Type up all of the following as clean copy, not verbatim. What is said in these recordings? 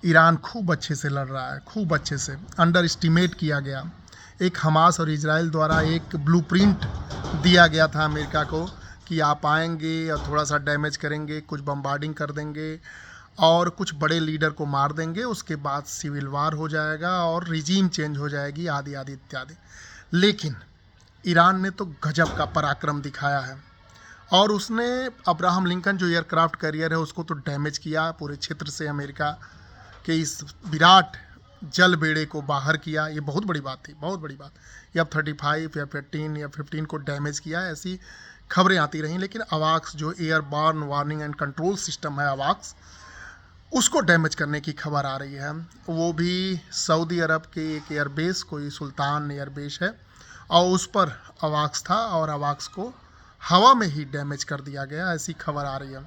Iran खूब अच्छे से लड़ रहा है, खूब अच्छे से। अंडर एस्टिमेट किया गया। एक हमास और इजराइल द्वारा एक ब्लूप्रिंट दिया गया था अमेरिका को कि आप आएंगे और थोड़ा सा डैमेज करेंगे, कुछ बम्बार्डिंग कर देंगे और कुछ बड़े लीडर को मार देंगे, उसके बाद सिविल वार हो जाएगा और रिजीम चेंज हो जाएगी, आदि आदि इत्यादि। लेकिन ईरान ने तो गजब का पराक्रम दिखाया है और उसने अब्राहम लिंकन जो एयरक्राफ्ट कैरियर है उसको तो डैमेज किया, पूरे क्षेत्र से अमेरिका के इस विराट जल बेड़े को बाहर किया। ये बहुत बड़ी बात थी, बहुत बड़ी बात। या F-35 या 15 या 15 को डैमेज किया, ऐसी खबरें आती रहीं। लेकिन अवाक्स जो airborne warning and control system है अवाक्स, उसको डैमेज करने की खबर आ रही है। वो भी सऊदी अरब के एक एयरबेस, कोई सुल्तान एयरबेस है, और उस पर अवाक्स था और अवाक्स को हवा में ही डैमेज कर दिया गया, ऐसी खबर आ रही है।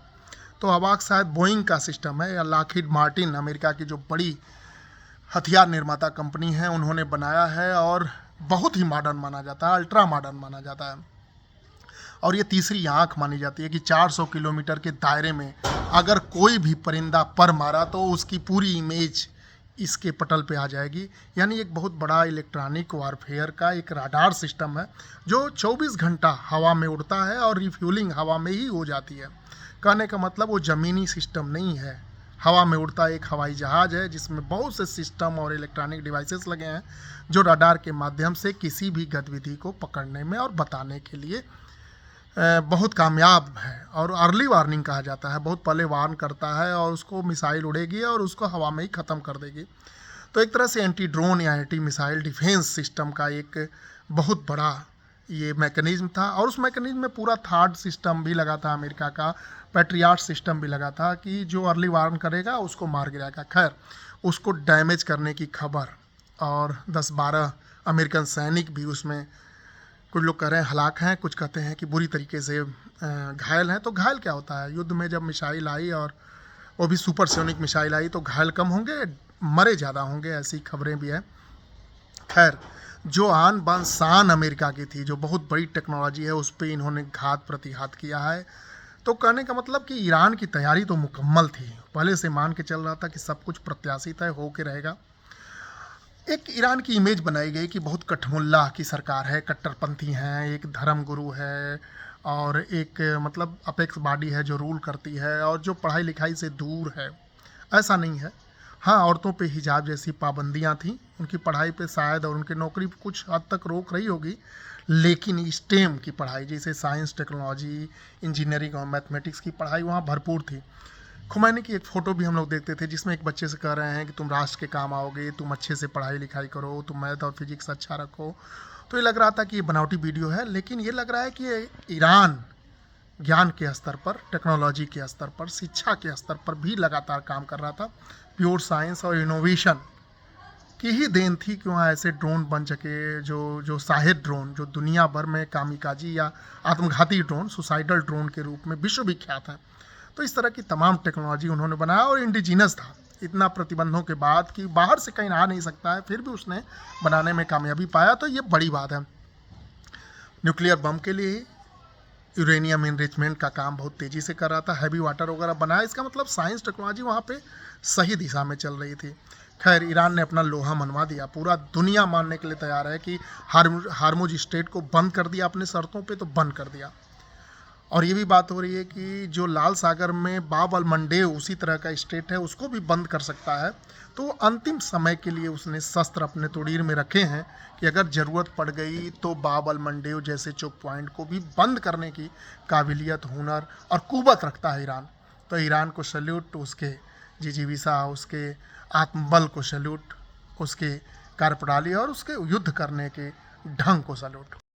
तो अवाक्स शायद बोइंग का सिस्टम है या लॉकहीड मार्टिन, अमेरिका की जो बड़ी हथियार निर्माता कंपनी है, उन्होंने बनाया है और बहुत ही मॉडर्न माना जाता है, अल्ट्रा मॉडर्न माना जाता है। और ये तीसरी आंख मानी जाती है कि 400 किलोमीटर के दायरे में अगर कोई भी परिंदा पर मारा तो उसकी पूरी इमेज इसके पटल पे आ जाएगी। यानी एक बहुत बड़ा इलेक्ट्रॉनिक वारफेयर का एक राडार सिस्टम है जो 24 घंटा हवा में उड़ता है और रिफ्यूलिंग हवा में ही हो जाती है। कहने का मतलब वो ज़मीनी सिस्टम नहीं है, हवा में उड़ता एक हवाई जहाज़ है जिसमें बहुत से सिस्टम और इलेक्ट्रॉनिक डिवाइसेस लगे हैं जो रडार के माध्यम से किसी भी गतिविधि को पकड़ने में और बताने के लिए बहुत कामयाब है। और अर्ली वार्निंग कहा जाता है, बहुत पहले वार्न करता है और उसको मिसाइल उड़ेगी और उसको हवा में ही ख़त्म कर देगी। तो एक तरह से एंटी ड्रोन या एंटी मिसाइल डिफेंस सिस्टम का एक बहुत बड़ा ये मैकेनिज्म था। और उस मैकेनिज्म में पूरा थर्ड सिस्टम भी लगा था, अमेरिका का पैट्रियाट सिस्टम भी लगा था कि जो अर्ली वार्न करेगा उसको मार गिराएगा। खैर, उसको डैमेज करने की खबर, और 10-12 अमेरिकन सैनिक भी उसमें, कुछ लोग कह रहे हैं हलाक हैं, कुछ कहते हैं कि बुरी तरीके से घायल हैं। तो घायल क्या होता है, युद्ध में जब मिसाइल आई और वो भी सुपरसोनिक मिसाइल आई तो घायल कम होंगे, मरे ज़्यादा होंगे, ऐसी खबरें भी हैं। खैर, जो आन बान शान अमेरिका की थी, जो बहुत बड़ी टेक्नोलॉजी है, उस पर इन्होंने घात प्रतिघात किया है। तो कहने का मतलब कि ईरान की तैयारी तो मुकम्मल थी, पहले से मान के चल रहा था कि सब कुछ प्रत्याशित है, हो के रहेगा। एक ईरान की इमेज बनाई गई कि बहुत कठमुल्ला की सरकार है, कट्टरपंथी हैं, एक धर्म गुरु है और एक मतलब अपेक्स बॉडी है जो रूल करती है और जो पढ़ाई लिखाई से दूर है। ऐसा नहीं है। हाँ, औरतों पे हिजाब जैसी पाबंदियाँ थीं, उनकी पढ़ाई पे शायद और उनकी नौकरी पे कुछ हद तक रोक रही होगी, लेकिन स्टेम की पढ़ाई जैसे साइंस, टेक्नोलॉजी, इंजीनियरिंग और मैथमेटिक्स की पढ़ाई वहाँ भरपूर थी। खुमैनी की एक फ़ोटो भी हम लोग देखते थे जिसमें एक बच्चे से कह रहे हैं कि तुम राष्ट्र के काम आओगे, तुम अच्छे से पढ़ाई लिखाई करो, तुम मैथ और फिजिक्स अच्छा रखो। तो ये लग रहा था कि ये बनावटी वीडियो है, लेकिन ये लग रहा है कि ये ईरान ज्ञान के स्तर पर, टेक्नोलॉजी के स्तर पर, शिक्षा के स्तर पर भी लगातार काम कर रहा था। प्योर साइंस और इनोवेशन की ही देन थी कि वहाँ ऐसे ड्रोन बन सके जो शाहिद ड्रोन, जो दुनिया भर में कामिकाजी या आत्मघाती ड्रोन, सुसाइडल ड्रोन के रूप में विश्व विख्यात हैं। तो इस तरह की तमाम टेक्नोलॉजी उन्होंने बनाया और इंडिजिनस था, इतना प्रतिबंधों के बाद कि बाहर से कहीं आ नहीं सकता है, फिर भी उसने बनाने में कामयाबी पाया। तो ये बड़ी बात है। न्यूक्लियर बम के लिए यूरेनियम इनरिचमेंट का काम बहुत तेज़ी से कर रहा था, हैवी वाटर वगैरह बनाया। इसका मतलब साइंस टेक्नोलॉजी वहाँ पे सही दिशा में चल रही थी। खैर, ईरान ने अपना लोहा मनवा दिया, पूरा दुनिया मानने के लिए तैयार है कि हार्मुज स्ट्रेट को बंद कर दिया, अपने शर्तों पे तो बंद कर दिया। और ये भी बात हो रही है कि जो लाल सागर में बाब अल मंडेव उसी तरह का स्टेट है, उसको भी बंद कर सकता है। तो अंतिम समय के लिए उसने शस्त्र अपने तोड़ीर में रखे हैं कि अगर ज़रूरत पड़ गई तो बाब अल मंडेव जैसे चोक पॉइंट को भी बंद करने की काबिलियत, हुनर और कुव्वत रखता है ईरान। तो ईरान को सैल्यूट, उसके जिजीविसा, उसके आत्मबल को सैल्यूट, उसके कार्यप्रणाली और उसके युद्ध करने के ढंग को सैल्यूट।